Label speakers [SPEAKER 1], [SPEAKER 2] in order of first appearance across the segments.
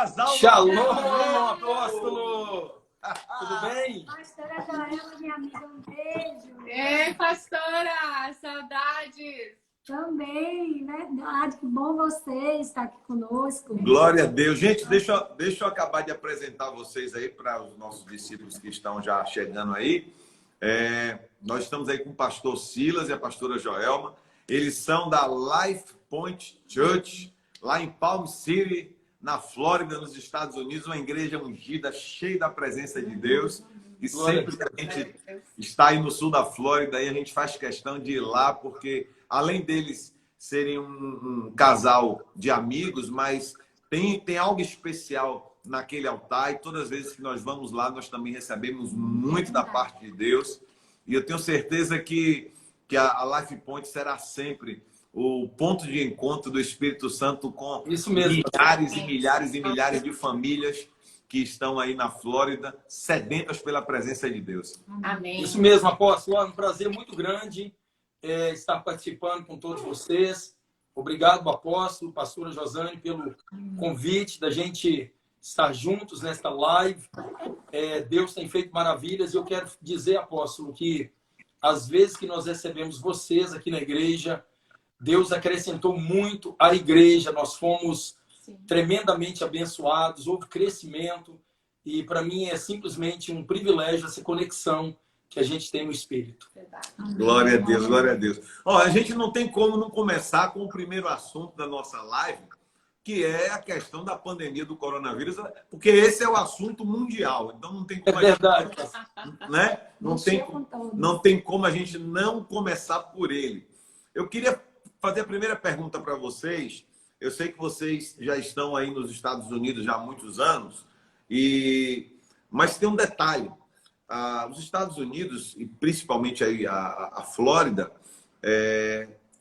[SPEAKER 1] casal.
[SPEAKER 2] Shalom, apóstolo! Tudo bem?
[SPEAKER 3] Pastora Joelma, minha amiga, um beijo.
[SPEAKER 4] Ei, pastora, saudades.
[SPEAKER 3] Também, verdade. Que bom você estar aqui conosco.
[SPEAKER 1] Glória a Deus. Gente, deixa eu acabar de apresentar vocês aí para os nossos discípulos que estão já chegando aí. Nós estamos aí com o pastor Silas e a pastora Joelma. Eles são da Life Point Church, lá em Palm City, na Flórida, nos Estados Unidos, uma igreja ungida, cheia da presença de Deus. E sempre que a gente está aí no sul da Flórida, aí a gente faz questão de ir lá, porque além deles serem um casal de amigos, mas tem algo especial naquele altar, e todas as vezes que nós vamos lá, nós também recebemos muito da parte de Deus. E eu tenho certeza que a Life Point será sempre o ponto de encontro do Espírito Santo com milhares e milhares e milhares de famílias que estão aí na Flórida, sedentas pela presença de Deus.
[SPEAKER 4] Amém.
[SPEAKER 2] Isso mesmo, apóstolo. É um prazer muito grande estar participando com todos vocês. Obrigado, apóstolo, pastora Josane, pelo convite da gente estar juntos nesta live. Deus tem feito maravilhas, e eu quero dizer, apóstolo, que às vezes que nós recebemos vocês aqui na igreja, Deus acrescentou muito à igreja, nós fomos tremendamente abençoados, houve crescimento, e para mim é simplesmente um privilégio essa conexão que a gente tem no Espírito.
[SPEAKER 1] Glória a Deus, glória a Deus. A gente não tem como não começar com o primeiro assunto da nossa live, que é a questão da pandemia do coronavírus, porque esse é o assunto mundial, então não tem como a gente, né? Não tem como a gente não começar por ele. Eu queria fazer a primeira pergunta para vocês. Eu sei que vocês já estão aí nos Estados Unidos já há muitos anos, mas tem um detalhe. Os Estados Unidos, e principalmente aí a Flórida,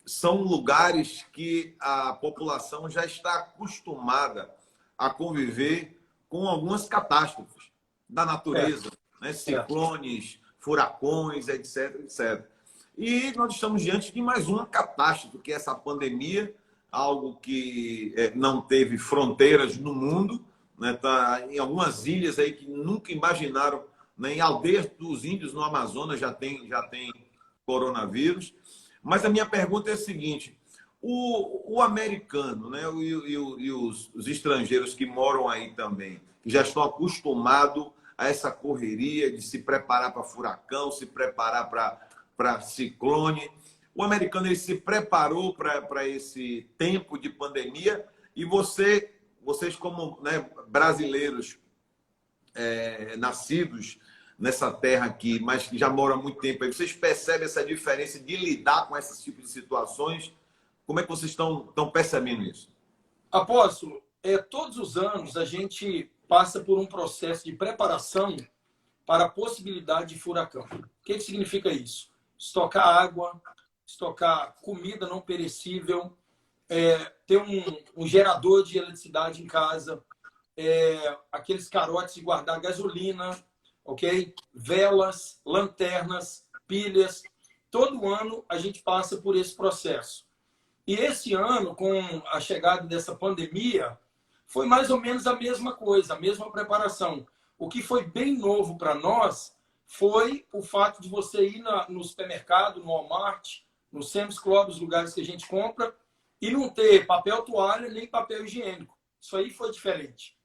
[SPEAKER 1] são lugares que a população já está acostumada a conviver com algumas catástrofes da natureza, né? Ciclones, furacões, etc, etc. E nós estamos diante de mais uma catástrofe, que é essa pandemia, algo que não teve fronteiras no mundo, né? Tá em algumas ilhas aí que nunca imaginaram, né? Em aldeias dos índios no Amazonas já tem coronavírus. Mas a minha pergunta é a seguinte: o americano, né? E os estrangeiros que moram aí também, que já estão acostumados a essa correria de se preparar para furacão, se preparar para ciclone. O americano, ele se preparou para esse tempo de pandemia, e vocês como, né, brasileiros nascidos nessa terra aqui, mas que já moram há muito tempo aí, vocês percebem essa diferença de lidar com esse tipo de situações? Como é que vocês estão percebendo isso?
[SPEAKER 2] Apóstolo, todos os anos a gente passa por um processo de preparação para a possibilidade de furacão. O que significa isso? Estocar água, estocar comida não perecível, ter um gerador de eletricidade em casa, aqueles carotes de guardar gasolina, ok? Velas, lanternas, pilhas. Todo ano a gente passa por esse processo. E esse ano, com a chegada dessa pandemia, foi mais ou menos a mesma coisa, a mesma preparação. O que foi bem novo para nós foi o fato de você ir no supermercado, no Walmart, no Sam's Club, os lugares que a gente compra, e não ter papel toalha nem papel higiênico. Isso aí foi diferente,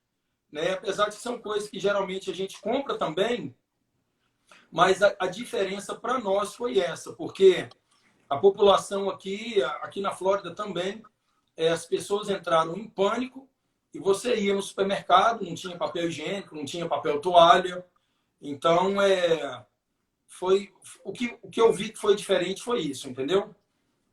[SPEAKER 2] né? Apesar de que são coisas que geralmente a gente compra também, mas a diferença para nós foi essa, porque a população aqui na Flórida também, as pessoas entraram em pânico, e você ia no supermercado, não tinha papel higiênico, não tinha papel toalha. Então, o que eu vi que foi diferente foi isso, entendeu?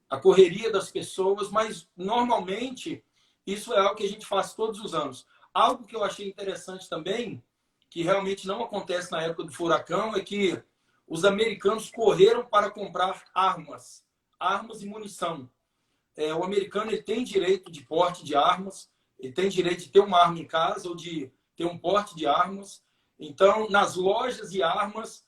[SPEAKER 2] A correria das pessoas, mas normalmente isso é algo que a gente faz todos os anos. Algo que eu achei interessante também, que realmente não acontece na época do furacão, é que os americanos correram para comprar armas e munição. O americano, ele tem direito de porte de armas, ele tem direito de ter uma arma em casa ou de ter um porte de armas. Então, nas lojas de armas,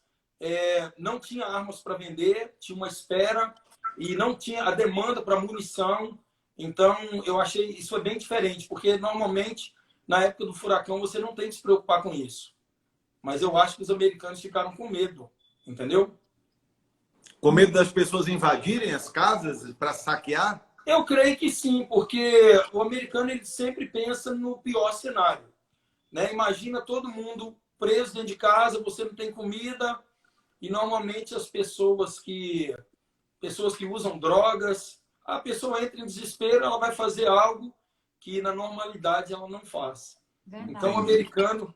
[SPEAKER 2] não tinha armas para vender, tinha uma espera e não tinha a demanda para munição. Então, eu achei isso é bem diferente, porque normalmente Na época do furacão, você não tem que se preocupar com isso. Mas eu acho que os americanos ficaram com medo, entendeu?
[SPEAKER 1] Com medo das pessoas invadirem as casas para saquear?
[SPEAKER 2] Eu creio que sim, porque o americano ele sempre pensa no pior cenário, né? Imagina todo mundo preso dentro de casa, você não tem comida, e normalmente as pessoas que usam drogas, a pessoa entra em desespero, ela vai fazer algo que na normalidade ela não faz.
[SPEAKER 3] Verdade.
[SPEAKER 2] Então o americano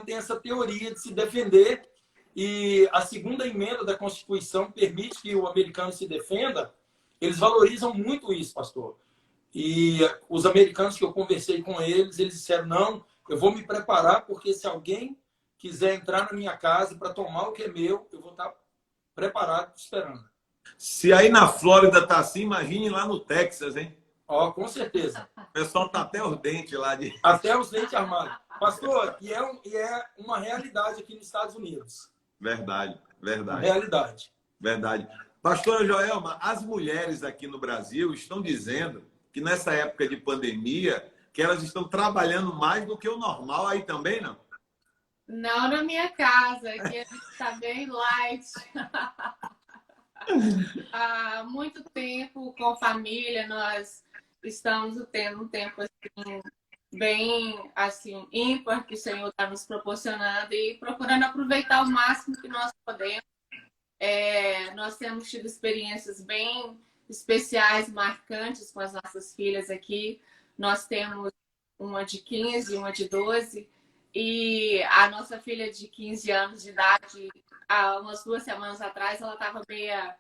[SPEAKER 2] tem essa teoria de se defender, e a segunda emenda da Constituição permite que o americano se defenda. Eles valorizam muito isso, pastor. E os americanos que eu conversei com eles disseram, não, eu vou me preparar, porque se alguém quiser entrar na minha casa para tomar o que é meu, eu vou estar preparado, esperando.
[SPEAKER 1] Se aí na Flórida tá assim, imagine lá no Texas, hein?
[SPEAKER 2] Ó, com certeza.
[SPEAKER 1] O pessoal tá até os dentes lá de...
[SPEAKER 2] Até os dentes armados. Pastor, e é uma realidade aqui nos Estados Unidos.
[SPEAKER 1] Verdade,
[SPEAKER 2] Uma
[SPEAKER 1] verdade,
[SPEAKER 2] realidade.
[SPEAKER 1] verdade. Pastora Joelma, as mulheres aqui no Brasil estão dizendo que nessa época de pandemia, que elas estão trabalhando mais do que o normal aí também, não?
[SPEAKER 4] Não na minha casa, aqui a gente está bem light. Há muito tempo com família, nós estamos tendo um tempo assim, bem assim, ímpar que o Senhor está nos proporcionando e procurando aproveitar o máximo que nós podemos. Nós temos tido experiências bem especiais, marcantes com as nossas filhas aqui. Nós temos uma de 15 e uma de 12. E a nossa filha de 15 anos de idade, há umas 2 semanas atrás, ela estava meio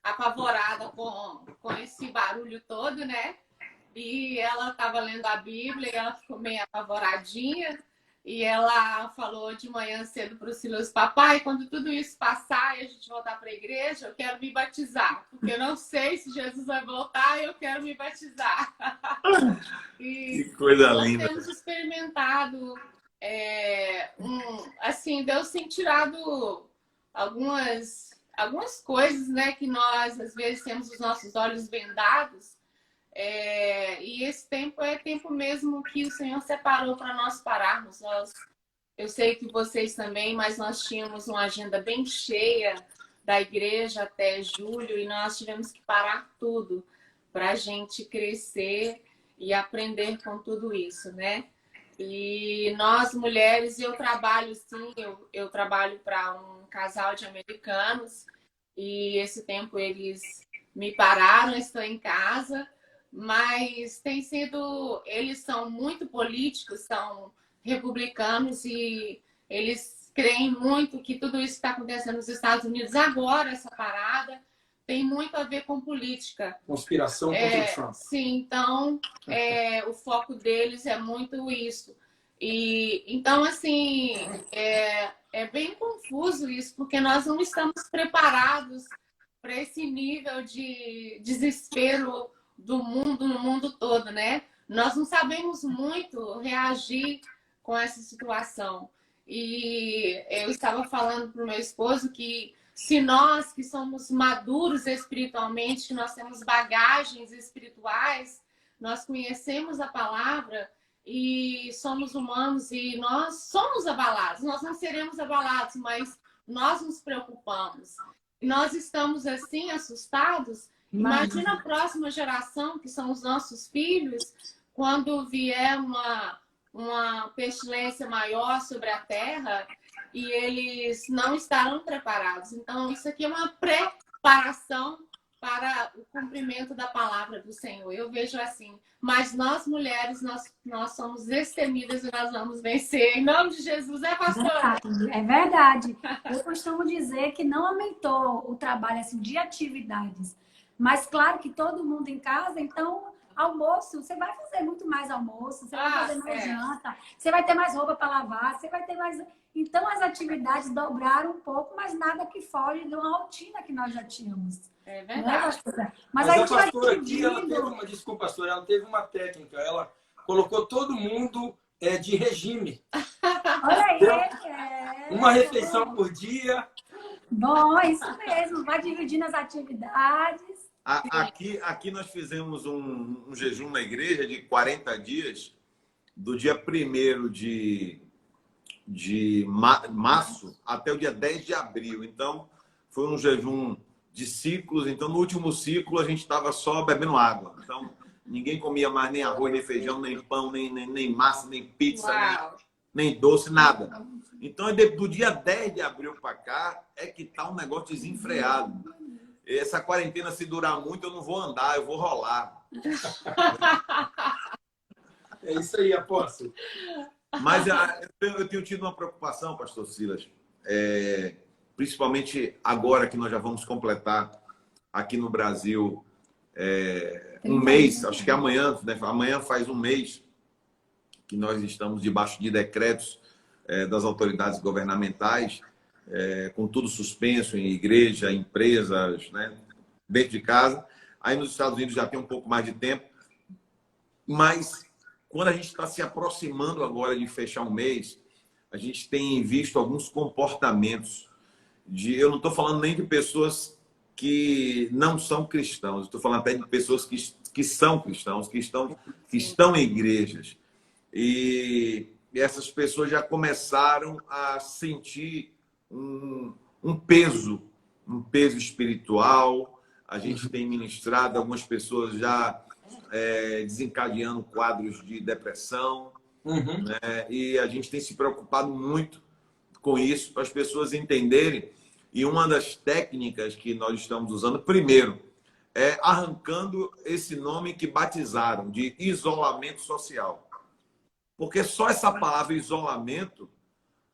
[SPEAKER 4] apavorada com esse barulho todo, né? E ela estava lendo a Bíblia e ela ficou meio apavoradinha. E ela falou de manhã cedo para o Silas, papai, quando tudo isso passar e a gente voltar para a igreja, eu quero me batizar. Porque eu não sei se Jesus vai voltar e eu quero me batizar. E
[SPEAKER 1] que coisa
[SPEAKER 4] nós
[SPEAKER 1] linda.
[SPEAKER 4] temos experimentado, assim, Deus tem tirado algumas coisas, né, que nós, às vezes, temos os nossos olhos vendados. E esse tempo é tempo mesmo que o Senhor separou para nós pararmos. Eu sei que vocês também, mas nós tínhamos uma agenda bem cheia da igreja até julho e nós tivemos que parar tudo para a gente crescer e aprender com tudo isso, né? E nós mulheres, eu trabalho sim, eu trabalho para um casal de americanos e esse tempo eles me pararam, estou em casa. Mas tem sido, eles são muito políticos, são republicanos e eles creem muito que tudo isso que está acontecendo nos Estados Unidos agora, essa parada, tem muito a ver com política.
[SPEAKER 2] Conspiração contra o Trump.
[SPEAKER 4] Sim, então o foco deles é muito isso. E então, assim, é bem confuso isso, porque nós não estamos preparados para esse nível de desespero do mundo, no mundo todo, né? Nós não sabemos muito reagir com essa situação. E eu estava falando para o meu esposo que se nós que somos maduros espiritualmente, que nós temos bagagens espirituais, nós conhecemos a palavra e somos humanos e nós somos abalados. Nós não seremos abalados, mas nós nos preocupamos. Nós estamos assim assustados. Imagina a próxima geração, que são os nossos filhos, quando vier uma pestilência maior sobre a terra e eles não estarão preparados. Então, isso aqui é uma preparação para o cumprimento da palavra do Senhor. Eu vejo assim. Mas nós, mulheres, nós somos destemidas e nós vamos vencer. Em nome de Jesus, pastora?
[SPEAKER 3] É verdade. Eu costumo dizer que não aumentou o trabalho assim, de atividades. Mas claro que todo mundo em casa, então almoço, você vai fazer muito mais almoço, você vai fazer mais janta, você vai ter mais roupa para lavar, você vai ter mais... Então as atividades dobraram um pouco, mas nada que foge de uma rotina que nós já tínhamos.
[SPEAKER 4] É verdade.
[SPEAKER 3] Mas
[SPEAKER 2] a
[SPEAKER 3] a gente
[SPEAKER 2] pastora aqui, ela teve uma... Desculpa, pastora, ela teve uma técnica, ela colocou todo mundo de regime.
[SPEAKER 3] Olha aí,
[SPEAKER 2] uma refeição por dia.
[SPEAKER 3] Bom, é isso mesmo, vai dividindo as atividades.
[SPEAKER 1] Aqui nós fizemos um jejum na igreja de 40 dias do dia 1º de março até o dia 10 de abril. Então, foi um jejum de ciclos. Então, no último ciclo, a gente estava só bebendo água. Então, ninguém comia mais nem arroz, nem feijão, nem pão, nem massa, nem pizza, nem doce, nada. Então, do dia 10 de abril para cá, é que tá um negócio desenfreado. Essa quarentena, se durar muito, eu não vou andar, eu vou rolar.
[SPEAKER 2] É isso aí, apóstolo.
[SPEAKER 1] Mas eu tenho tido uma preocupação, pastor Silas, principalmente agora que nós já vamos completar aqui no Brasil um mês, acho que amanhã, né? Amanhã faz um mês que nós estamos debaixo de decretos das autoridades governamentais, com tudo suspenso em igreja, empresas, né? Dentro de casa. Aí nos Estados Unidos já tem um pouco mais de tempo, mas quando a gente está se aproximando agora de fechar um mês, a gente tem visto alguns comportamentos eu não estou falando nem de pessoas que não são cristãos, estou falando até de pessoas que são cristãos, que estão em igrejas. E essas pessoas já começaram a sentir um peso espiritual. A gente tem ministrado algumas pessoas já desencadeando quadros de depressão, né? E a gente tem se preocupado muito com isso, para as pessoas entenderem. E uma das técnicas que nós estamos usando, primeiro, é arrancando esse nome que batizaram de isolamento social. Porque só essa palavra isolamento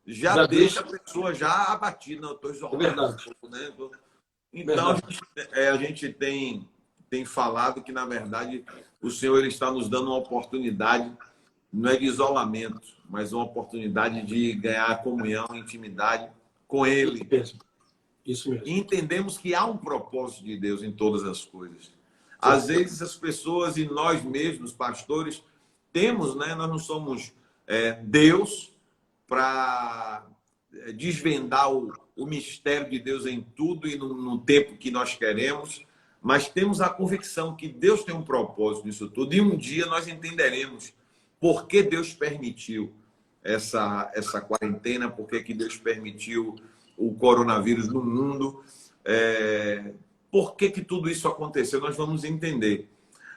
[SPEAKER 1] já deixa a pessoa já abatida. Não, eu estou isolado.
[SPEAKER 2] É verdade.
[SPEAKER 1] Né? Então, a gente tem falado que, na verdade, o Senhor ele está nos dando uma oportunidade, não é de isolamento, mas uma oportunidade de ganhar comunhão, intimidade com Ele.
[SPEAKER 2] Isso mesmo.
[SPEAKER 1] E entendemos que há um propósito de Deus em todas as coisas. Às vezes as pessoas e nós mesmos, pastores, temos, né? Nós não somos Deus para desvendar o mistério de Deus em tudo e no tempo que nós queremos, mas temos a convicção que Deus tem um propósito nisso tudo e um dia nós entenderemos por que Deus permitiu essa quarentena, por que Deus permitiu o coronavírus no mundo, por que tudo isso aconteceu, nós vamos entender.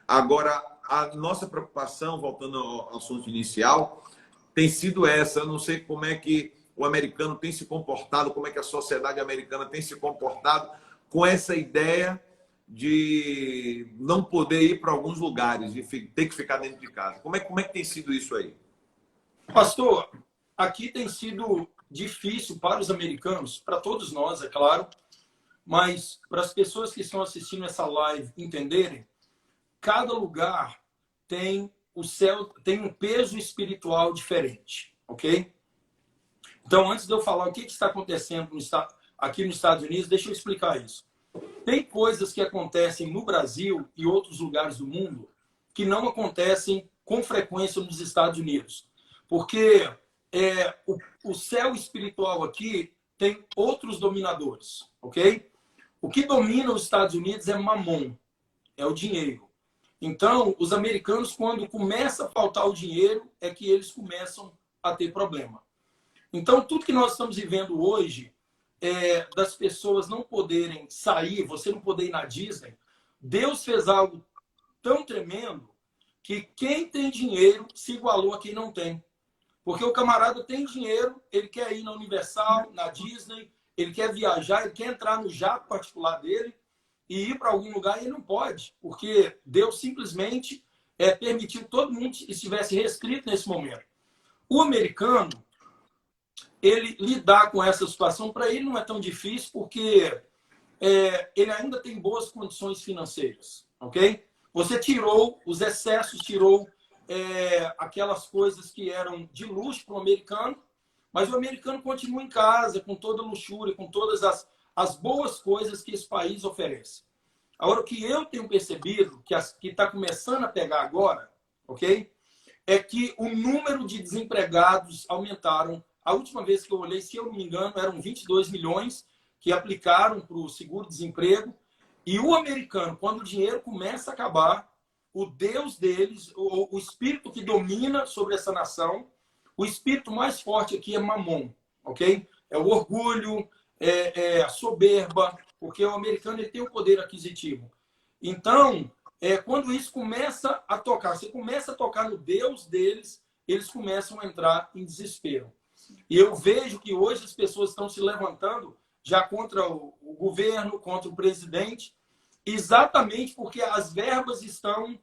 [SPEAKER 1] Agora, a nossa preocupação, voltando ao assunto inicial, tem sido essa. Eu não sei como é que o americano tem se comportado, como é que a sociedade americana tem se comportado com essa ideia de não poder ir para alguns lugares, de ter que ficar dentro de casa. Como é que tem sido isso aí?
[SPEAKER 2] Pastor, aqui tem sido difícil para os americanos, para todos nós, é claro, mas para as pessoas que estão assistindo essa live entenderem, cada lugar tem um peso espiritual diferente, ok? Então, antes de eu falar o que está acontecendo aqui nos Estados Unidos, deixa eu explicar isso. Tem coisas que acontecem no Brasil e outros lugares do mundo que não acontecem com frequência nos Estados Unidos. Porque o céu espiritual aqui tem outros dominadores, ok? O que domina os Estados Unidos é mamon, é o dinheiro. Então, os americanos, quando começa a faltar o dinheiro, é que eles começam a ter problema. Então, tudo que nós estamos vivendo hoje, das pessoas não poderem sair, você não poder ir na Disney, Deus fez algo tão tremendo que quem tem dinheiro se igualou a quem não tem. Porque o camarada tem dinheiro, ele quer ir na Universal, na Disney, ele quer viajar, ele quer entrar no jato particular dele e ir para algum lugar e ele não pode, porque Deus simplesmente permitiu que todo mundo estivesse restrito nesse momento. O americano, ele lidar com essa situação, para ele não é tão difícil, porque ele ainda tem boas condições financeiras, ok? Você tirou os excessos, tirou aquelas coisas que eram de luxo para o americano, mas o americano continua em casa, com toda a luxúria, com todas as boas coisas que esse país oferece. Agora, o que eu tenho percebido, que está começando a pegar agora, ok? É que o número de desempregados aumentaram. A última vez que eu olhei, se eu não me engano, eram 22 milhões que aplicaram para o seguro-desemprego. E o americano, quando o dinheiro começa a acabar, o Deus deles, o espírito que domina sobre essa nação. O espírito mais forte aqui é Mamon, ok? É o orgulho, é a soberba, porque o americano ele tem o poder aquisitivo. Então, quando isso começa a tocar, você começa a tocar no Deus deles, eles começam a entrar em desespero. E eu vejo que hoje as pessoas estão se levantando já contra o governo, contra o presidente, exatamente porque as verbas estão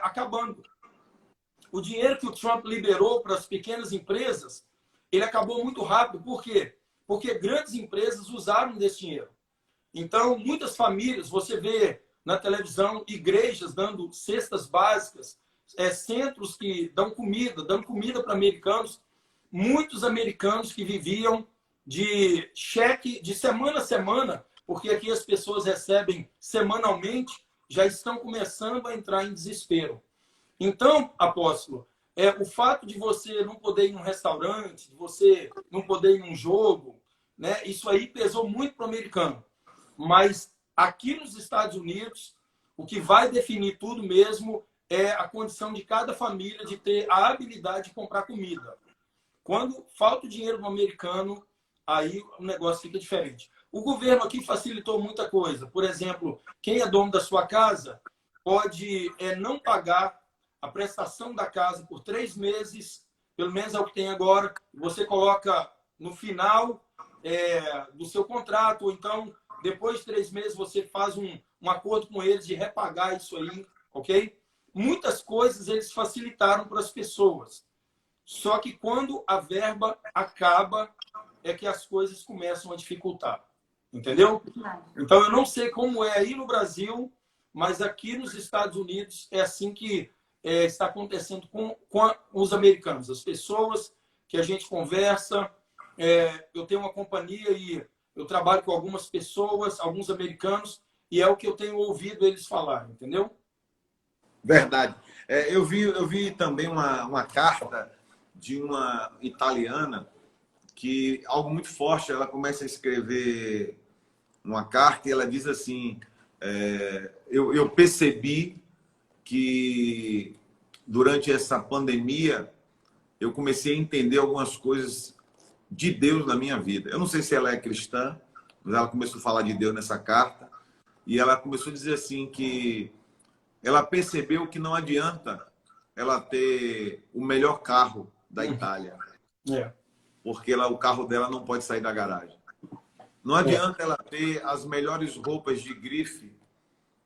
[SPEAKER 2] acabando. O dinheiro que o Trump liberou para as pequenas empresas, ele acabou muito rápido. Por quê? Porque grandes empresas usaram desse dinheiro. Então, muitas famílias, você vê na televisão igrejas dando cestas básicas, centros que dando comida para americanos. Muitos americanos que viviam de cheque de semana a semana, porque aqui as pessoas recebem semanalmente, já estão começando a entrar em desespero. Então, apóstolo, o fato de você não poder ir num restaurante, de você não poder ir num jogo, né, isso aí pesou muito para o americano. Mas aqui nos Estados Unidos, o que vai definir tudo mesmo é a condição de cada família de ter a habilidade de comprar comida. Quando falta o dinheiro do americano, aí o negócio fica diferente. O governo aqui facilitou muita coisa. Por exemplo, quem é dono da sua casa pode não pagar a prestação da casa por 3 meses, pelo menos é o que tem agora. Você coloca no final do seu contrato, ou então, depois de 3 meses, você faz um acordo com eles de repagar isso aí, ok? Muitas coisas eles facilitaram para as pessoas. Só que quando a verba acaba, é que as coisas começam a dificultar. Entendeu? Então, eu não sei como é aí no Brasil, mas aqui nos Estados Unidos é assim que está acontecendo com os americanos. As pessoas que a gente conversa, eu tenho uma companhia e eu trabalho com algumas pessoas, alguns americanos, e é o que eu tenho ouvido eles falarem, entendeu?
[SPEAKER 1] Verdade. Eu vi também uma carta de uma italiana que, algo muito forte, ela começa a escrever uma carta e ela diz assim, eu percebi que durante essa pandemia eu comecei a entender algumas coisas de Deus na minha vida. Eu não sei se ela é cristã, mas ela começou a falar de Deus nessa carta e ela começou a dizer assim que ela percebeu que não adianta ela ter o melhor carro da Itália, porque o carro dela não pode sair da garagem. Não adianta ela ter as melhores roupas de grife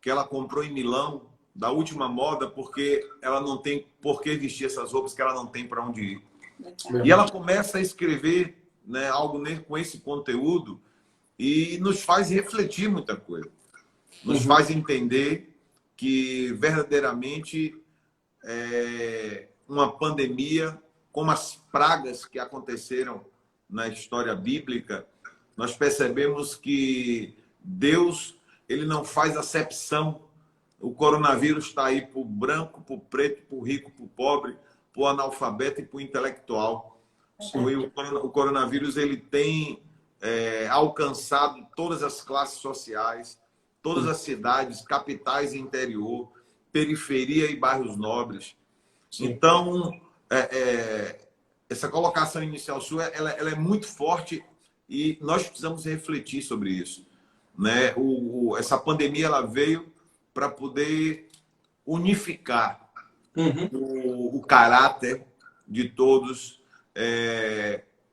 [SPEAKER 1] que ela comprou em Milão, da última moda, porque ela não tem por que vestir essas roupas, que ela não tem para onde ir. E ela começa a escrever, né, algo com esse conteúdo e nos faz refletir muita coisa. Nos faz entender que verdadeiramente uma pandemia, como as pragas que aconteceram na história bíblica, nós percebemos que Deus ele não faz acepção. O coronavírus está aí para o branco, para o preto, para o rico, para o pobre, para o analfabeto e para o intelectual. O coronavírus ele tem alcançado todas as classes sociais, todas as cidades, capitais e interior, periferia e bairros nobres. Então, essa colocação inicial sua, ela é muito forte e nós precisamos refletir sobre isso, né? Essa pandemia ela veio para poder unificar o caráter de todos,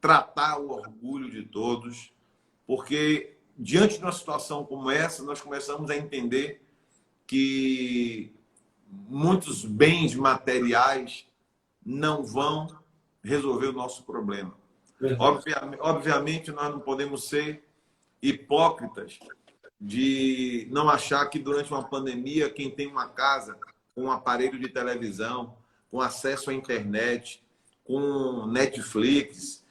[SPEAKER 1] tratar o orgulho de todos, porque diante de uma situação como essa, nós começamos a entender que muitos bens materiais não vão resolver o nosso problema. Obviamente, nós não podemos ser hipócritas de não achar que durante uma pandemia, quem tem uma casa com um aparelho de televisão, com acesso à internet, com Netflix,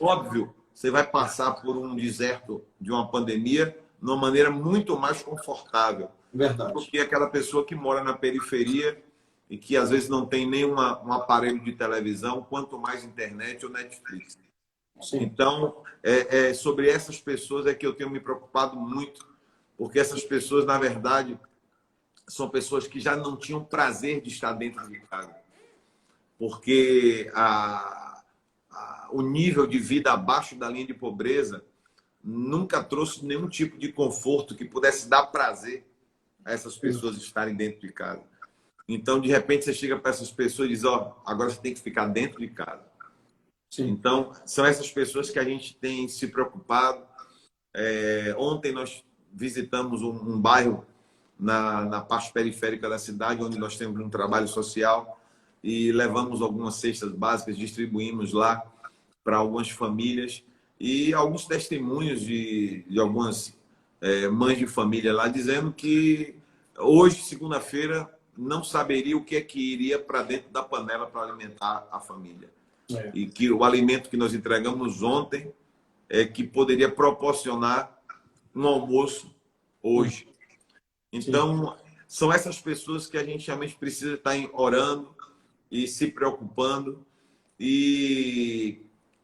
[SPEAKER 1] óbvio, você vai passar por um deserto de uma pandemia de uma maneira muito mais confortável.
[SPEAKER 2] Verdade.
[SPEAKER 1] Do que aquela pessoa que mora na periferia e que às vezes não tem nem um aparelho de televisão, quanto mais internet ou Netflix.
[SPEAKER 2] Sim.
[SPEAKER 1] Então, sobre essas pessoas é que eu tenho me preocupado muito, porque essas pessoas, na verdade, são pessoas que já não tinham prazer de estar dentro de casa, porque o nível de vida abaixo da linha de pobreza nunca trouxe nenhum tipo de conforto que pudesse dar prazer a essas pessoas estarem dentro de casa. Então, de repente, você chega para essas pessoas e diz, ó, agora você tem que ficar dentro de casa.
[SPEAKER 2] Sim.
[SPEAKER 1] Então, são essas pessoas que a gente tem se preocupado. Ontem nós visitamos um bairro na parte periférica da cidade, onde nós temos um trabalho social, e levamos algumas cestas básicas, distribuímos lá para algumas famílias, e alguns testemunhos de algumas mães de família lá, dizendo que hoje, segunda-feira, não saberia o que é que iria para dentro da panela para alimentar a família. E que o alimento que nós entregamos ontem que poderia proporcionar um almoço hoje. Então, são essas pessoas que a gente realmente precisa estar orando e se preocupando e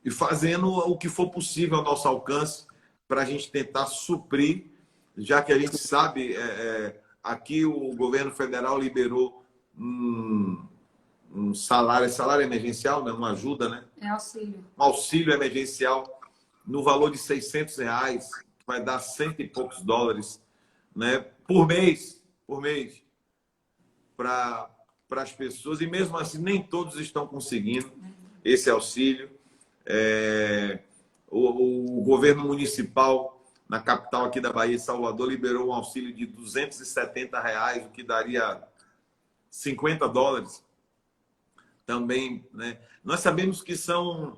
[SPEAKER 1] fazendo o que for possível ao nosso alcance para a gente tentar suprir, já que a gente sabe, aqui o governo federal liberou um salário emergencial, né? Uma ajuda, né?
[SPEAKER 3] Auxílio.
[SPEAKER 1] Um auxílio emergencial no valor de R$600, que vai dar $100 e poucos, né? Por mês, para as pessoas, e mesmo assim nem todos estão conseguindo esse auxílio. O governo municipal na capital aqui da Bahia, Salvador, liberou um auxílio de R$270, o que daria $50 também, né? Nós sabemos que são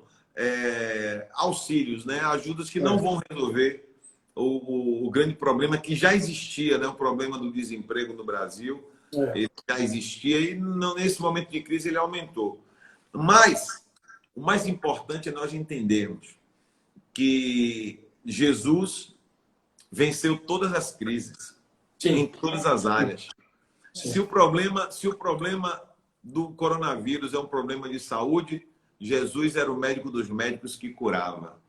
[SPEAKER 1] auxílios, né? Ajudas que não vão resolver o grande problema que já existia, né? O problema do desemprego no Brasil. Ele já existia e nesse momento de crise ele aumentou. Mas o mais importante é nós entendermos que Jesus venceu todas as crises, em todas as áreas. Se o problema do coronavírus é um problema de saúde, Jesus era o médico dos médicos que curava.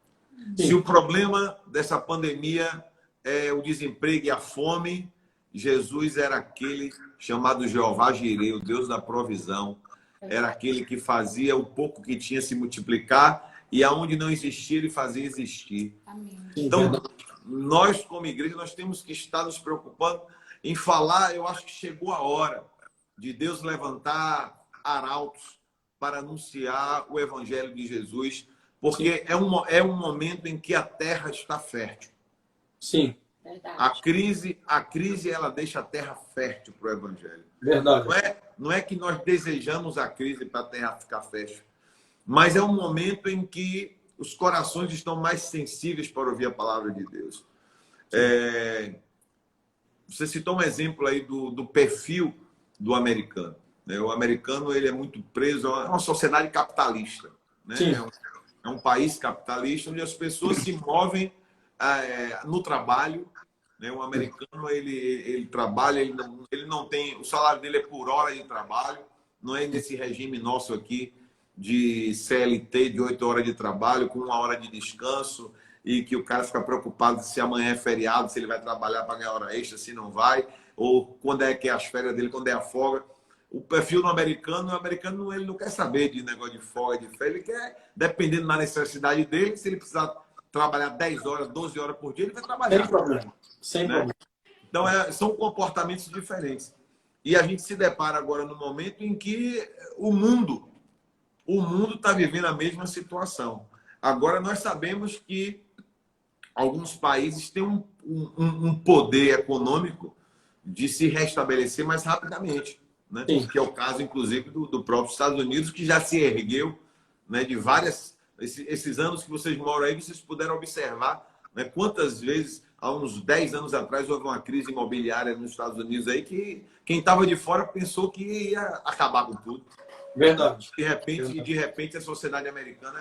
[SPEAKER 1] Se o problema dessa pandemia é o desemprego e a fome, Jesus era aquele chamado Jeová Jireh, o Deus da provisão. Era aquele que fazia o pouco que tinha se multiplicar e aonde não existia, ele fazia existir.
[SPEAKER 3] Amém.
[SPEAKER 1] Então, nós como igreja, nós temos que estar nos preocupando em falar. Eu acho que chegou a hora de Deus levantar arautos para anunciar o evangelho de Jesus, porque é um momento em que a terra está fértil.
[SPEAKER 2] Sim.
[SPEAKER 4] Verdade.
[SPEAKER 1] A crise ela deixa a terra fértil para o evangelho.
[SPEAKER 2] Verdade.
[SPEAKER 1] Não é que nós desejamos a crise para a terra ficar fértil, mas é um momento em que os corações estão mais sensíveis para ouvir a palavra de Deus. Você citou um exemplo aí do perfil do americano. O americano ele é muito preso a uma sociedade capitalista, né? É um país capitalista onde as pessoas se movem no trabalho, né? O americano ele trabalha, ele não tem, o salário dele é por hora de trabalho, não é nesse regime nosso aqui de CLT de 8 horas de trabalho com 1 hora de descanso e que o cara fica preocupado se amanhã é feriado, se ele vai trabalhar para ganhar hora extra, se não vai, ou quando é que é as férias dele, quando é a folga. O perfil do americano, ele não quer saber de negócio de folga, de férias, ele quer, dependendo da necessidade dele, se ele precisar trabalhar 10 horas, 12 horas por dia, ele vai trabalhar.
[SPEAKER 2] Sem problema. Sem problema.
[SPEAKER 1] Então, são comportamentos diferentes. E a gente se depara agora no momento em que o mundo está vivendo a mesma situação. Agora, nós sabemos que alguns países têm um poder econômico de se restabelecer mais rapidamente, né? Que é o caso, inclusive, do próprio Estados Unidos, que já se ergueu, né, de várias... Esses anos que vocês moram aí, vocês puderam observar, né, quantas vezes, há uns 10 anos atrás, houve uma crise imobiliária nos Estados Unidos aí que quem estava de fora pensou que ia acabar com tudo.
[SPEAKER 2] Verdade.
[SPEAKER 1] De repente a sociedade americana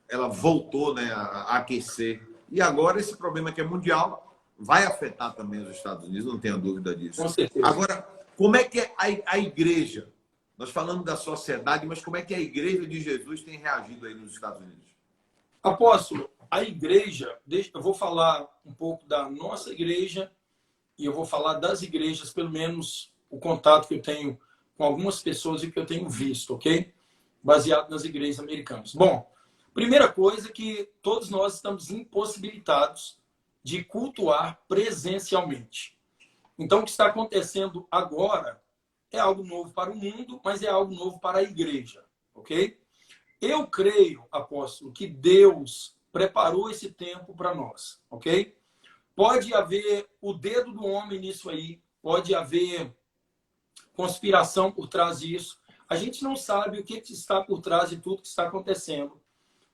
[SPEAKER 1] ela voltou, né, a aquecer. E agora esse problema que é mundial vai afetar também os Estados Unidos, não tenha dúvida disso.
[SPEAKER 2] Com certeza.
[SPEAKER 1] Agora, como é que é a igreja? Nós falamos da sociedade, mas como é que a igreja de Jesus tem reagido aí nos Estados Unidos?
[SPEAKER 2] Apóstolo, a igreja, eu vou falar um pouco da nossa igreja e eu vou falar das igrejas, pelo menos o contato que eu tenho com algumas pessoas e que eu tenho visto, ok? Baseado nas igrejas americanas. Bom, primeira coisa é que todos nós estamos impossibilitados de cultuar presencialmente. Então, o que está acontecendo agora é algo novo para o mundo, mas é algo novo para a igreja, ok? Eu creio, apóstolo, que Deus preparou esse tempo para nós, ok? Pode haver o dedo do homem nisso aí, pode haver conspiração por trás disso. A gente não sabe o que está por trás de tudo que está acontecendo,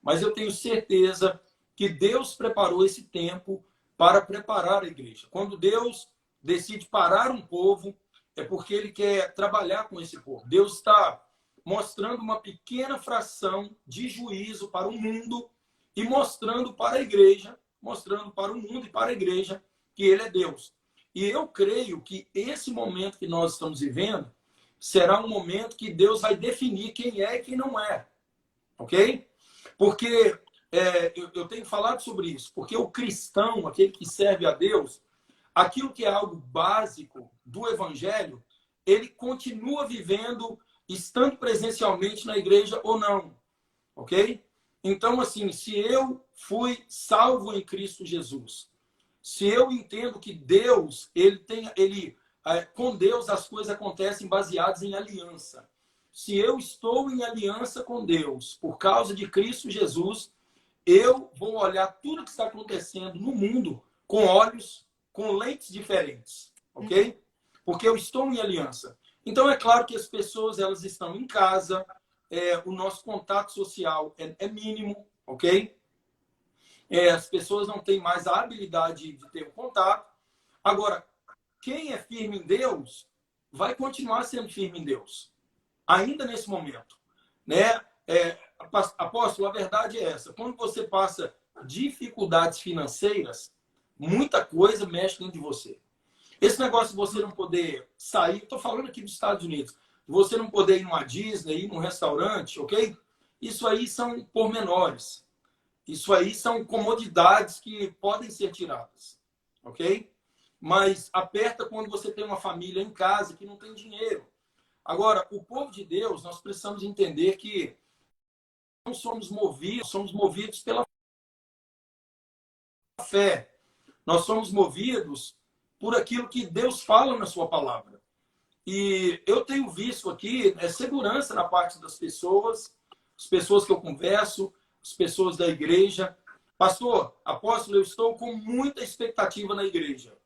[SPEAKER 2] mas eu tenho certeza que Deus preparou esse tempo para preparar a igreja. Quando Deus decide parar um povo, é porque ele quer trabalhar com esse povo. Deus está mostrando uma pequena fração de juízo para o mundo e mostrando para a igreja, mostrando para o mundo e para a igreja que ele é Deus. E eu creio que esse momento que nós estamos vivendo será um momento que Deus vai definir quem é e quem não é. Ok? Porque eu tenho falado sobre isso. Porque o cristão, aquele que serve a Deus, aquilo que é algo básico do evangelho, ele continua vivendo, estando presencialmente na igreja ou não. Ok? Então, assim, se eu fui salvo em Cristo Jesus, se eu entendo que Deus, com Deus as coisas acontecem baseadas em aliança. Se eu estou em aliança com Deus por causa de Cristo Jesus, eu vou olhar tudo que está acontecendo no mundo com olhos, com lentes diferentes, ok? Porque eu estou em aliança. Então é claro que as pessoas elas estão em casa, o nosso contato social é mínimo, ok? As pessoas não têm mais a habilidade de ter um contato. Agora, quem é firme em Deus vai continuar sendo firme em Deus, ainda nesse momento, né? Apóstolo, a verdade é essa. Quando você passa dificuldades financeiras, muita coisa mexe dentro de você. Esse negócio de você não poder sair, estou falando aqui dos Estados Unidos, de você não poder ir numa Disney, ir num restaurante, ok? Isso aí são pormenores. Isso aí são comodidades que podem ser tiradas, ok? Mas aperta quando você tem uma família em casa que não tem dinheiro. Agora, o povo de Deus, nós precisamos entender que não somos movidos pela fé. Nós somos movidos por aquilo que Deus fala na sua palavra. E eu tenho visto aqui segurança na parte das pessoas, as pessoas que eu converso, as pessoas da igreja. Pastor, apóstolo, eu estou com muita expectativa na igreja.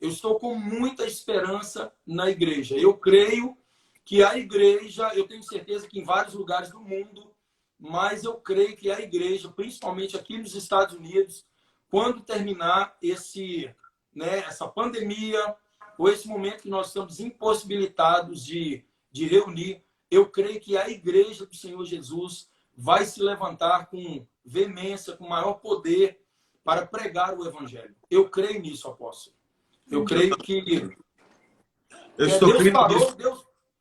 [SPEAKER 2] Eu estou com muita esperança na igreja. Eu creio que a igreja, eu tenho certeza que em vários lugares do mundo, mas eu creio que a igreja, principalmente aqui nos Estados Unidos, quando terminar essa pandemia, ou esse momento que nós estamos impossibilitados de reunir, eu creio que a igreja do Senhor Jesus vai se levantar com veemência, com maior poder para pregar o evangelho. Eu creio nisso, apóstolo. Eu creio que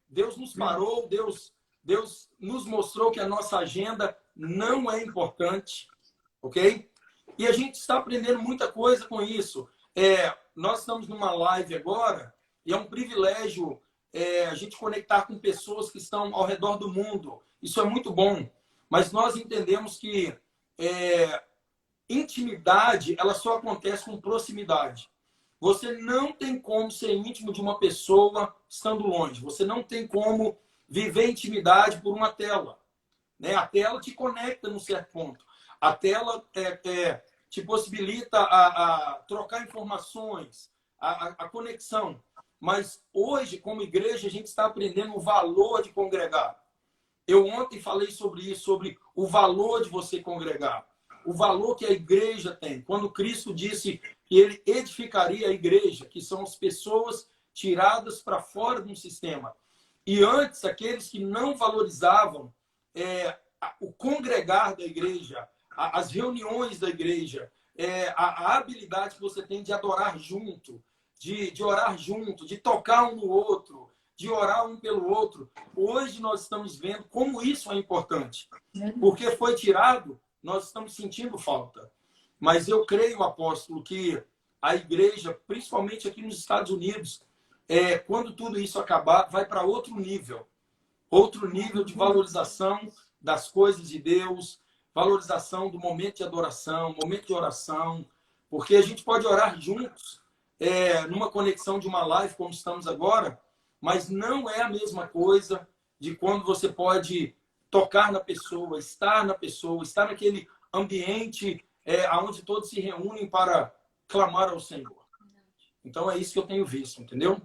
[SPEAKER 2] Deus nos parou, Deus nos mostrou que a nossa agenda não é importante, ok? E a gente está aprendendo muita coisa com isso. Nós estamos numa live agora e é um privilégio a gente conectar com pessoas que estão ao redor do mundo. Isso é muito bom. Mas nós entendemos que intimidade ela só acontece com proximidade. Você não tem como ser íntimo de uma pessoa estando longe. Você não tem como viver intimidade por uma tela. Né? A tela te conecta num certo ponto. A tela te possibilita a trocar informações, a conexão. Mas hoje, como igreja, a gente está aprendendo o valor de congregar. Eu ontem falei sobre isso, sobre o valor de você congregar. O valor que a igreja tem. Quando Cristo disse que ele edificaria a igreja, que são as pessoas tiradas para fora de um sistema. E antes, aqueles que não valorizavam o congregar da igreja, as reuniões da igreja, a habilidade que você tem de adorar junto, de orar junto, de tocar um no outro, de orar um pelo outro. Hoje nós estamos vendo como isso é importante. Porque foi tirado, nós estamos sentindo falta. Mas eu creio, apóstolo, que a igreja, principalmente aqui nos Estados Unidos, quando tudo isso acabar, vai para outro nível de valorização das coisas de Deus, valorização do momento de adoração, momento de oração, porque a gente pode orar juntos, numa conexão de uma live como estamos agora, mas não é a mesma coisa de quando você pode tocar na pessoa, estar naquele ambiente onde todos se reúnem para clamar ao Senhor. Então é isso que eu tenho visto, entendeu?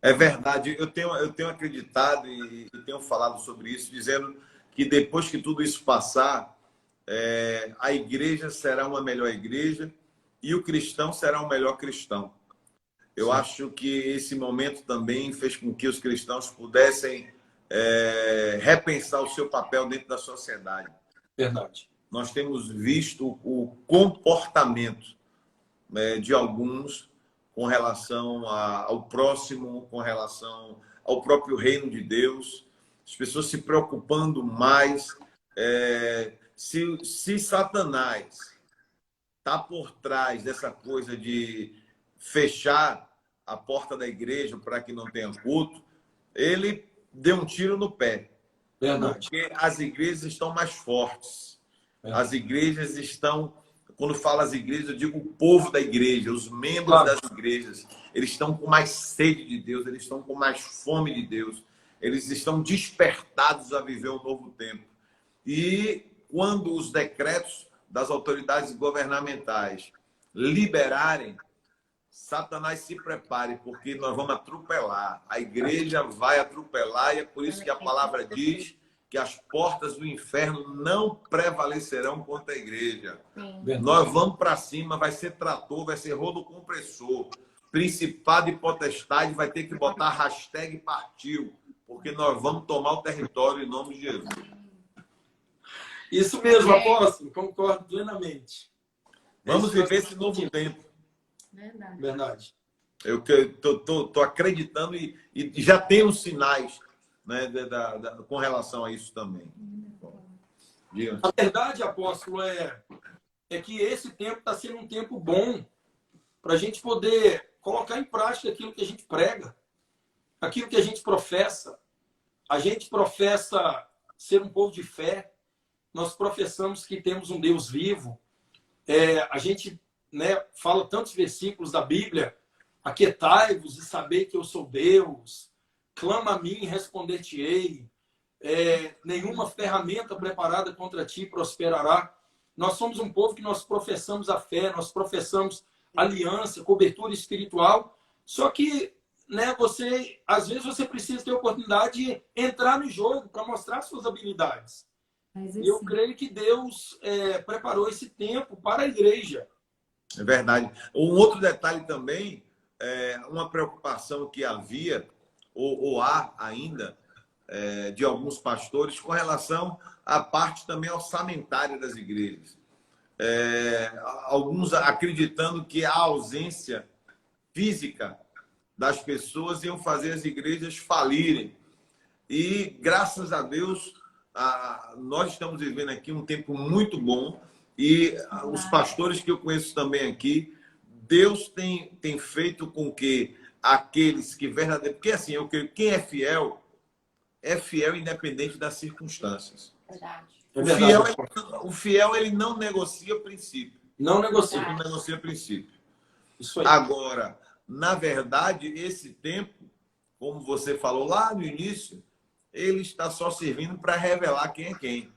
[SPEAKER 1] É verdade. Eu tenho acreditado e tenho falado sobre isso, dizendo que depois que tudo isso passar, a igreja será uma melhor igreja e o cristão será um melhor cristão. Eu
[SPEAKER 2] Sim.
[SPEAKER 1] acho que esse momento também fez com que os cristãos pudessem repensar o seu papel dentro da sociedade.
[SPEAKER 2] Verdade.
[SPEAKER 1] Nós temos visto o comportamento de alguns com relação ao próximo, com relação ao próprio reino de Deus, as pessoas se preocupando mais. Se Satanás está por trás dessa coisa de fechar a porta da igreja para que não tenha culto, ele deu um tiro no pé.
[SPEAKER 2] Verdade.
[SPEAKER 1] Porque as igrejas estão mais fortes.
[SPEAKER 2] Verdade.
[SPEAKER 1] As igrejas estão... Quando falo as igrejas, eu digo o povo da igreja, os membros das igrejas. Eles estão com mais sede de Deus, eles estão com mais fome de Deus. Eles estão despertados a viver um novo tempo. E quando os decretos das autoridades governamentais liberarem, Satanás se prepare, porque nós vamos atropelar. A igreja vai atropelar, e é por isso que a palavra diz que as portas do inferno não prevalecerão contra a igreja. Nós vamos para cima, vai ser trator, vai ser rodo compressor. Principado e potestade vai ter que botar hashtag partiu, porque nós vamos tomar o território em nome de Jesus.
[SPEAKER 2] Isso mesmo, apóstolo, concordo plenamente.
[SPEAKER 1] Vamos viver esse novo tempo.
[SPEAKER 2] Verdade.
[SPEAKER 1] Eu estou acreditando e já temos sinais, né, com relação a isso também. Diga.
[SPEAKER 2] A verdade, apóstolo, é que esse tempo está sendo um tempo bom para a gente poder colocar em prática aquilo que a gente prega, aquilo que a gente professa. A gente professa ser um povo de fé, nós professamos que temos um Deus vivo. A gente, né, fala tantos versículos da Bíblia: aquietai-vos e sabei que eu sou Deus, clama a mim e responder-te-ei, nenhuma ferramenta preparada contra ti prosperará. Nós somos um povo que nós professamos a fé, nós professamos aliança, cobertura espiritual, só que, né, às vezes você precisa ter a oportunidade de entrar no jogo para mostrar suas habilidades. E eu creio que Deus preparou esse tempo para a igreja.
[SPEAKER 1] É verdade. Um outro detalhe também, uma preocupação que havia, ou há ainda, de alguns pastores com relação à parte também orçamentária das igrejas. Alguns acreditando que a ausência física das pessoas iam fazer as igrejas falirem. E, graças a Deus, nós estamos vivendo aqui um tempo muito bom, e os pastores que eu conheço também aqui, Deus tem feito com que aqueles que verdadeiramente... Porque assim, eu creio que quem é fiel independente das circunstâncias.
[SPEAKER 4] Verdade.
[SPEAKER 1] O fiel, ele não negocia princípio.
[SPEAKER 2] Não negocia.
[SPEAKER 1] Ele não negocia princípio.
[SPEAKER 2] Isso aí.
[SPEAKER 1] Agora, na verdade, esse tempo, como você falou lá no início, ele está só servindo para revelar quem é quem.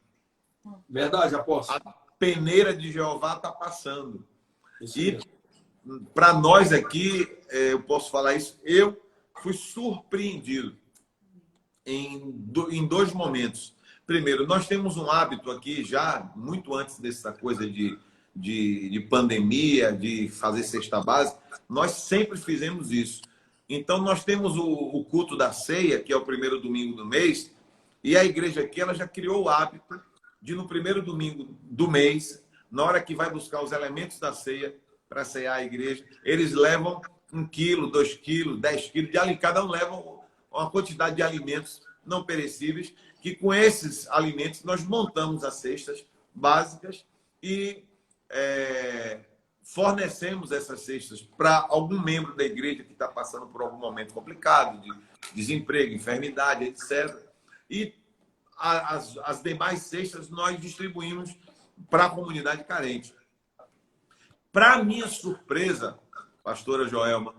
[SPEAKER 2] Verdade, apóstolo.
[SPEAKER 1] A peneira de Jeová está passando.
[SPEAKER 2] Isso
[SPEAKER 1] E
[SPEAKER 2] mesmo.
[SPEAKER 1] para nós aqui, eu posso falar isso, eu fui surpreendido em dois momentos. Primeiro, nós temos um hábito aqui já, muito antes dessa coisa de pandemia, de fazer cesta básica, nós sempre fizemos isso. Então, nós temos o culto da ceia, que é o primeiro domingo do mês, e a igreja aqui ela já criou o hábito de, no primeiro domingo do mês, na hora que vai buscar os elementos da ceia para ceiar a igreja, eles levam 1 quilo, 2 quilos, 10 quilos de alimento, cada um leva uma quantidade de alimentos não perecíveis, que com esses alimentos nós montamos as cestas básicas e fornecemos essas cestas para algum membro da igreja que está passando por algum momento complicado, de desemprego, enfermidade, etc. E as demais cestas nós distribuímos para a comunidade carente. Para minha surpresa, pastora Joelma,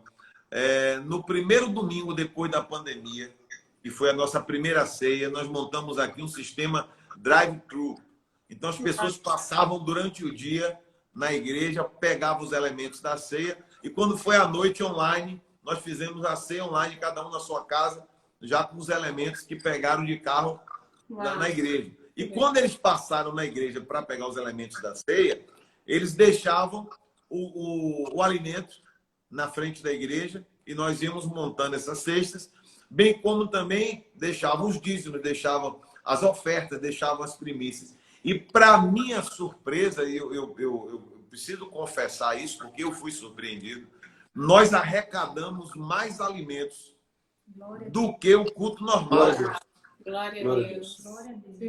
[SPEAKER 1] no primeiro domingo depois da pandemia, que foi a nossa primeira ceia, nós montamos aqui um sistema drive-thru. Então as pessoas passavam durante o dia na igreja, pegavam os elementos da ceia, e quando foi à noite online, nós fizemos a ceia online, cada um na sua casa, já com os elementos que pegaram de carro na igreja. E quando eles passaram na igreja para pegar os elementos da ceia, eles deixavam o alimento na frente da igreja e nós íamos montando essas cestas, bem como também deixavam os dízimos, deixavam as ofertas, deixavam as primícias. E para minha surpresa, eu preciso confessar isso porque eu fui surpreendido, nós arrecadamos mais alimentos do que o culto normal.
[SPEAKER 4] Glória a Deus.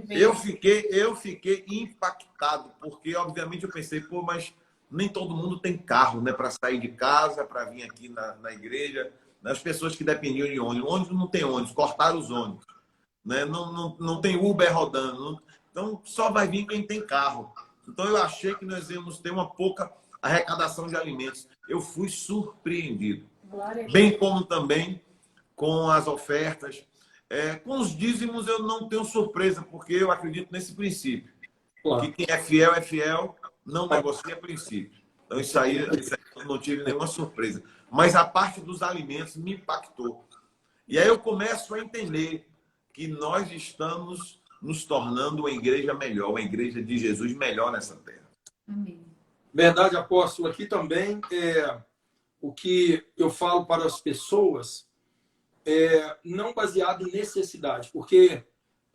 [SPEAKER 1] Eu fiquei impactado, porque obviamente eu pensei, pô, mas nem todo mundo tem carro, né, para sair de casa, para vir aqui na igreja. As pessoas que dependiam de ônibus. Ônibus não tem ônibus, cortaram os ônibus. Né? Não tem Uber rodando. Então, só vai vir quem tem carro. Então, eu achei que nós íamos ter uma pouca arrecadação de alimentos. Eu fui surpreendido. Bem como também com as ofertas. Com os dízimos, eu não tenho surpresa, porque eu acredito nesse princípio. Claro. Que quem é fiel, não negocia princípio. Então, isso aí eu não tive nenhuma surpresa. Mas a parte dos alimentos me impactou. E aí eu começo a entender que nós estamos nos tornando uma igreja melhor, uma igreja de Jesus melhor nessa terra.
[SPEAKER 3] Amém.
[SPEAKER 2] Verdade, apóstolo. Aqui também o que eu falo para as pessoas não baseado em necessidade, porque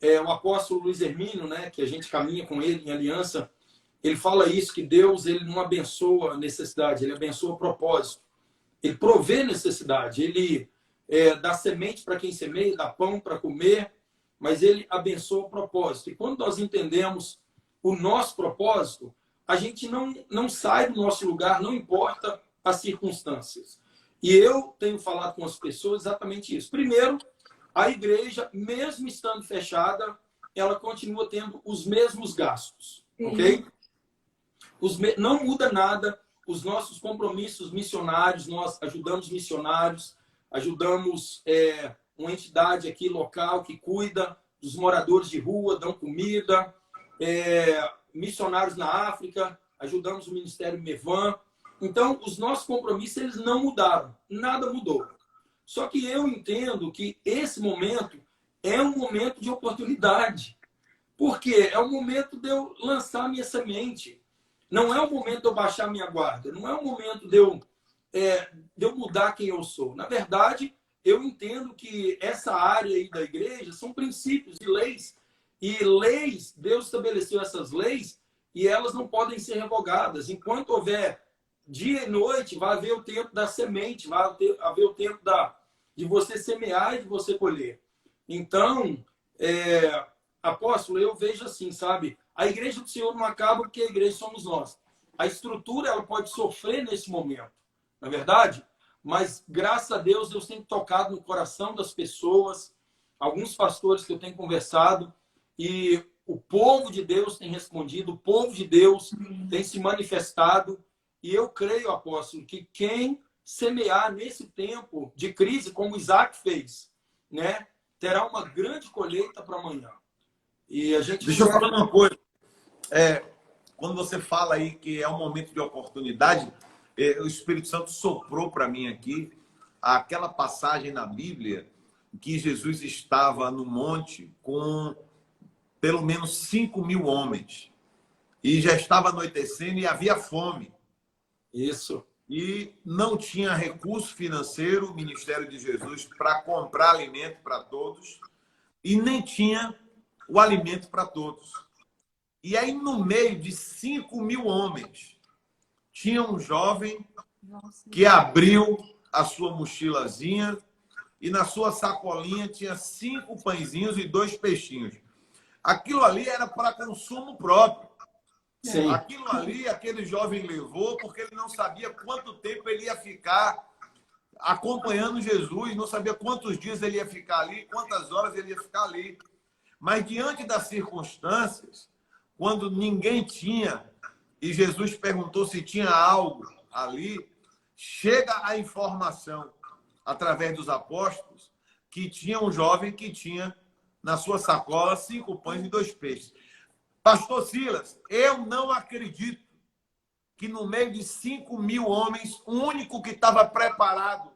[SPEAKER 2] o apóstolo Luiz Hermínio, né, que a gente caminha com ele em aliança, ele fala isso, que Deus ele não abençoa a necessidade, ele abençoa o propósito. Ele provê necessidade, ele dá semente para quem semeia, dá pão para comer, mas ele abençoa o propósito. E quando nós entendemos o nosso propósito, a gente não sai do nosso lugar, não importa as circunstâncias. E eu tenho falado com as pessoas exatamente isso. Primeiro, a igreja, mesmo estando fechada, ela continua tendo os mesmos gastos, ok? Não muda nada. Os nossos compromissos missionários, nós ajudamos missionários, ajudamos uma entidade aqui local que cuida dos moradores de rua, dão comida, missionários na África, ajudamos o Ministério Mevan. Então, os nossos compromissos eles não mudaram, nada mudou. Só que eu entendo que esse momento é um momento de oportunidade, porque é o momento de eu lançar minha semente. Não é o momento de eu baixar minha guarda. Não é o momento de eu mudar quem eu sou. Na verdade, eu entendo que essa área aí da igreja são princípios e leis. E leis, Deus estabeleceu essas leis e elas não podem ser revogadas. Enquanto houver dia e noite, vai haver o tempo da semente, vai haver o tempo de você semear e de você colher. Então, apóstolo, eu vejo assim, sabe? A igreja do Senhor não acaba porque a igreja somos nós. A estrutura ela pode sofrer nesse momento, não é verdade? Mas, graças a Deus, Deus tem tocado no coração das pessoas, alguns pastores que eu tenho conversado, e o povo de Deus tem respondido, o povo de Deus tem se manifestado, e eu creio, apóstolo, que quem semear nesse tempo de crise, como Isaac fez, né, terá uma grande colheita para amanhã. E a gente...
[SPEAKER 1] Deixa eu falar uma coisa. Quando você fala aí que é um momento de oportunidade, o Espírito Santo soprou para mim aqui aquela passagem na Bíblia que Jesus estava no monte com pelo menos 5.000 homens. E já estava anoitecendo e havia fome.
[SPEAKER 2] Isso.
[SPEAKER 1] E não tinha recurso financeiro, o ministério de Jesus, para comprar alimento para todos. E nem tinha o alimento para todos. E aí, no meio de 5.000 homens, tinha um jovem que abriu a sua mochilazinha e na sua sacolinha tinha 5 pãezinhos e 2 peixinhos. Aquilo ali era para consumo próprio.
[SPEAKER 2] Sim.
[SPEAKER 1] Aquilo ali, aquele jovem levou porque ele não sabia quanto tempo ele ia ficar acompanhando Jesus, não sabia quantos dias ele ia ficar ali, quantas horas ele ia ficar ali. Mas diante das circunstâncias, quando ninguém tinha, e Jesus perguntou se tinha algo ali, chega a informação, através dos apóstolos, que tinha um jovem que tinha na sua sacola 5 pães e 2 peixes. Pastor Silas, eu não acredito que no meio de 5.000 homens, o único que estava preparado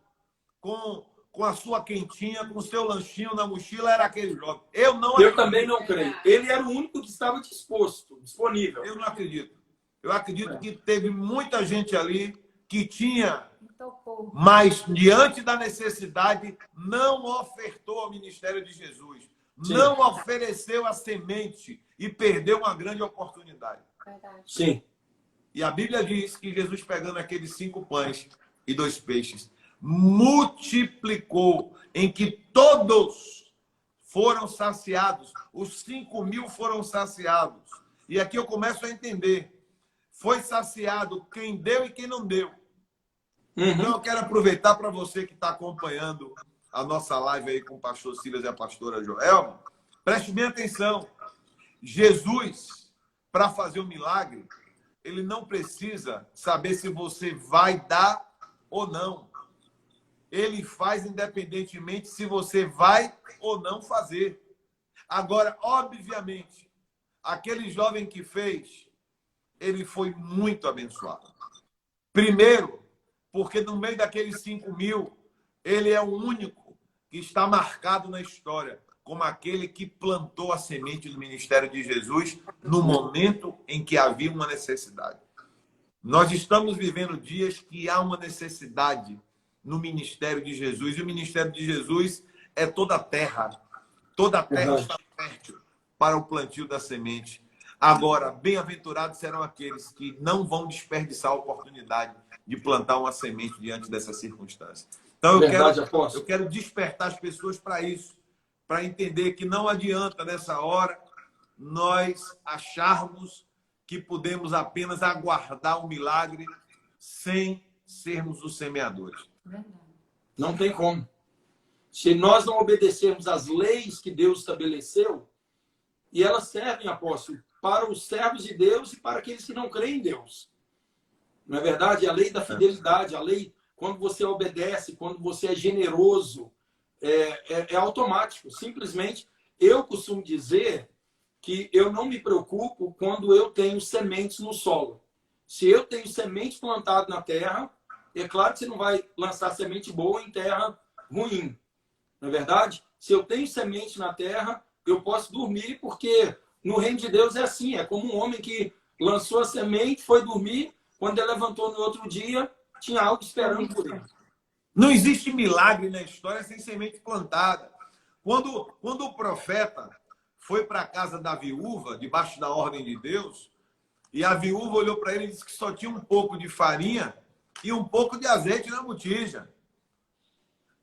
[SPEAKER 1] com a sua quentinha, com o seu lanchinho na mochila, era aquele jovem.
[SPEAKER 2] Eu também não creio. Ele era o único que estava disposto, disponível.
[SPEAKER 1] Eu não acredito. Eu acredito que teve muita gente ali que tinha, mas diante da necessidade, não ofertou ao ministério de Jesus. Sim. Não ofereceu a semente e perdeu uma grande oportunidade.
[SPEAKER 4] Verdade.
[SPEAKER 2] Sim.
[SPEAKER 1] E a Bíblia diz que Jesus, pegando aqueles 5 pães e 2 peixes, multiplicou, em que todos foram saciados. Os 5.000 foram saciados. E aqui eu começo a entender. Foi saciado quem deu e quem não deu. Então eu quero aproveitar para você que está acompanhando a nossa live aí com o pastor Silas e a pastora Joelma. Preste bem atenção. Jesus, para fazer o milagre, ele não precisa saber se você vai dar ou não. Ele faz independentemente se você vai ou não fazer. Agora, obviamente, aquele jovem que fez, ele foi muito abençoado. Primeiro, porque no meio daqueles 5.000, ele é o único que está marcado na história como aquele que plantou a semente do ministério de Jesus no momento em que havia uma necessidade. Nós estamos vivendo dias que há uma necessidade no ministério de Jesus. E o ministério de Jesus é toda a terra. Toda a terra está fértil para o plantio da semente. Agora, bem-aventurados serão aqueles que não vão desperdiçar a oportunidade de plantar uma semente diante dessa circunstância. Então, eu quero despertar as pessoas para isso, para entender que não adianta, nessa hora, nós acharmos que podemos apenas aguardar um milagre sem sermos os semeadores.
[SPEAKER 2] Não tem como. Se nós não obedecermos às leis que Deus estabeleceu, e elas servem, apóstolo, para os servos de Deus e para aqueles que não creem em Deus. Não é verdade? A lei da fidelidade, a lei, quando você obedece, quando você é generoso, é automático. Simplesmente, eu costumo dizer que eu não me preocupo quando eu tenho sementes no solo. Se eu tenho semente plantada na terra, é claro que você não vai lançar semente boa em terra ruim. Não é verdade? Se eu tenho semente na terra, eu posso dormir, porque no reino de Deus é assim. É como um homem que lançou a semente, foi dormir, quando ele levantou no outro dia, tinha algo esperando por ele.
[SPEAKER 1] Não existe milagre na história sem semente plantada. Quando o profeta foi para a casa da viúva, debaixo da ordem de Deus, e a viúva olhou para ele e disse que só tinha um pouco de farinha e um pouco de azeite na botija.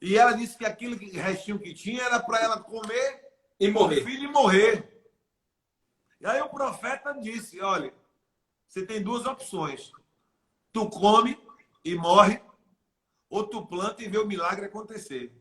[SPEAKER 1] E ela disse que aquele restinho que tinha era para ela comer
[SPEAKER 2] e morrer.
[SPEAKER 1] O filho e morrer. E aí o profeta disse, olha, você tem 2 opções. Tu come e morre, ou tu planta e vê o milagre acontecer.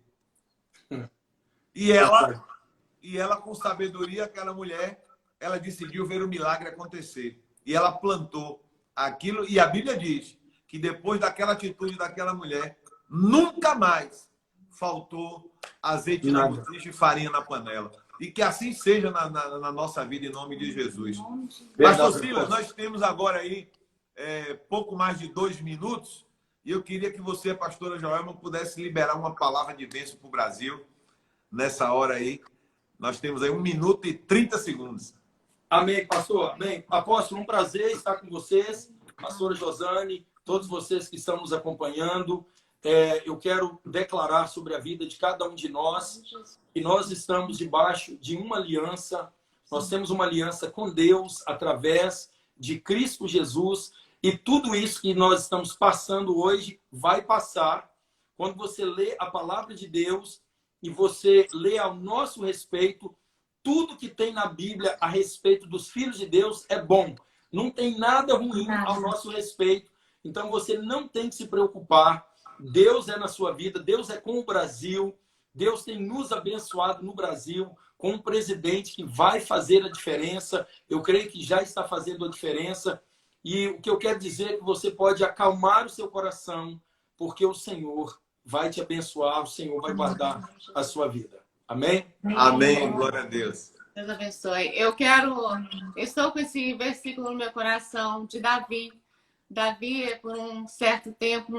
[SPEAKER 1] E ela, com sabedoria, aquela mulher, ela decidiu ver o milagre acontecer. E ela plantou aquilo. E a Bíblia diz que depois daquela atitude daquela mulher, nunca mais faltou azeite na botija e farinha na panela. E que assim seja na nossa vida, em nome de Jesus. Pastor Silas, nós temos agora aí pouco mais de 2 minutos. E eu queria que você, a pastora Joelma, pudesse liberar uma palavra de bênção para o Brasil. Nessa hora aí, nós temos aí 1 minuto e 30 segundos.
[SPEAKER 2] Amém, pastor. Amém. Apóstolo, um prazer estar com vocês. Pastora Josane, todos vocês que estão nos acompanhando. Eu quero declarar sobre a vida de cada um de nós que nós estamos debaixo de uma aliança. Nós temos uma aliança com Deus através de Cristo Jesus. E tudo isso que nós estamos passando hoje vai passar quando você lê a palavra de Deus e você lê ao nosso respeito. Tudo que tem na Bíblia a respeito dos filhos de Deus é bom. Não tem nada ruim ao nosso respeito. Então você não tem que se preocupar. Deus é na sua vida, Deus é com o Brasil. Deus tem nos abençoado no Brasil com um presidente que vai fazer a diferença. Eu creio que já está fazendo a diferença. E o que eu quero dizer é que você pode acalmar o seu coração, porque o Senhor vai te abençoar, o Senhor vai guardar a sua vida. Amém?
[SPEAKER 1] Amém. Glória a Deus.
[SPEAKER 4] Deus abençoe. Estou com esse versículo no meu coração de Davi. Davi, por num certo tempo,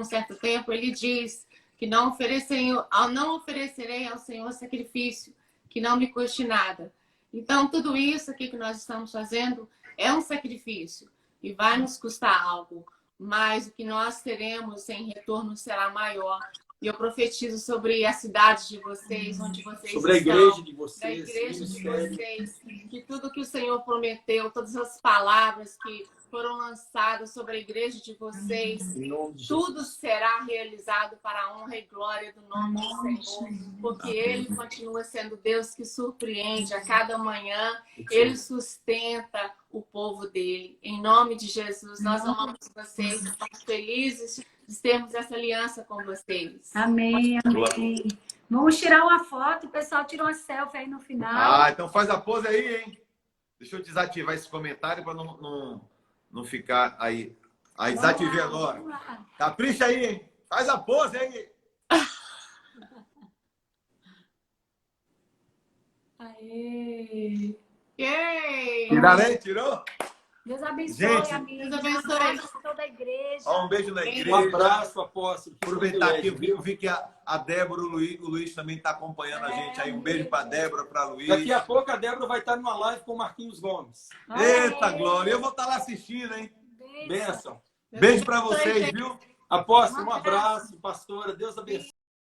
[SPEAKER 4] ele diz que não oferecerei ao Senhor sacrifício, que não me custe nada. Então, tudo isso aqui que nós estamos fazendo é um sacrifício e vai nos custar algo, mas o que nós teremos em retorno será maior. E eu profetizo sobre a cidade de vocês, onde vocês
[SPEAKER 2] sobre
[SPEAKER 4] estão,
[SPEAKER 2] a igreja de vocês,
[SPEAKER 4] da igreja de vocês, que tudo que o Senhor prometeu, todas as palavras que foram lançadas sobre a igreja de vocês, tudo será realizado para a honra e glória do nome do Senhor, porque Ele continua sendo Deus que surpreende a cada manhã, Ele sustenta o povo dele. Em nome de Jesus, nós amamos vocês, estamos felizes de termos essa aliança com vocês.
[SPEAKER 3] Amém, amém. Vamos tirar uma foto, o pessoal tirou uma selfie aí no final.
[SPEAKER 1] Então faz a pose aí, hein? Deixa eu desativar esse comentário para não ficar aí. Aí desativei agora. Capricha aí, hein? Faz a pose aí.
[SPEAKER 3] Aê!
[SPEAKER 4] Yay!
[SPEAKER 1] Tiraram aí? Tirou?
[SPEAKER 3] Deus abençoe,
[SPEAKER 1] Gente,
[SPEAKER 3] amigos.
[SPEAKER 4] Deus abençoe.
[SPEAKER 3] Toda a igreja.
[SPEAKER 1] Ó, um beijo na
[SPEAKER 2] Um
[SPEAKER 1] igreja.
[SPEAKER 2] abraço, apóstolo.
[SPEAKER 1] Aproveitar aqui, eu vi que a Débora, o Luiz também está acompanhando a gente aí. Um beijo para a Débora, para Luiz.
[SPEAKER 2] Daqui a pouco a Débora vai estar numa live com o Marquinhos Gomes.
[SPEAKER 1] Eita, Glória! Eu vou estar lá assistindo, hein?
[SPEAKER 2] Bênção.
[SPEAKER 1] Beijo para vocês, viu?
[SPEAKER 2] Apóstolo, um abraço. Pastora, Deus abençoe.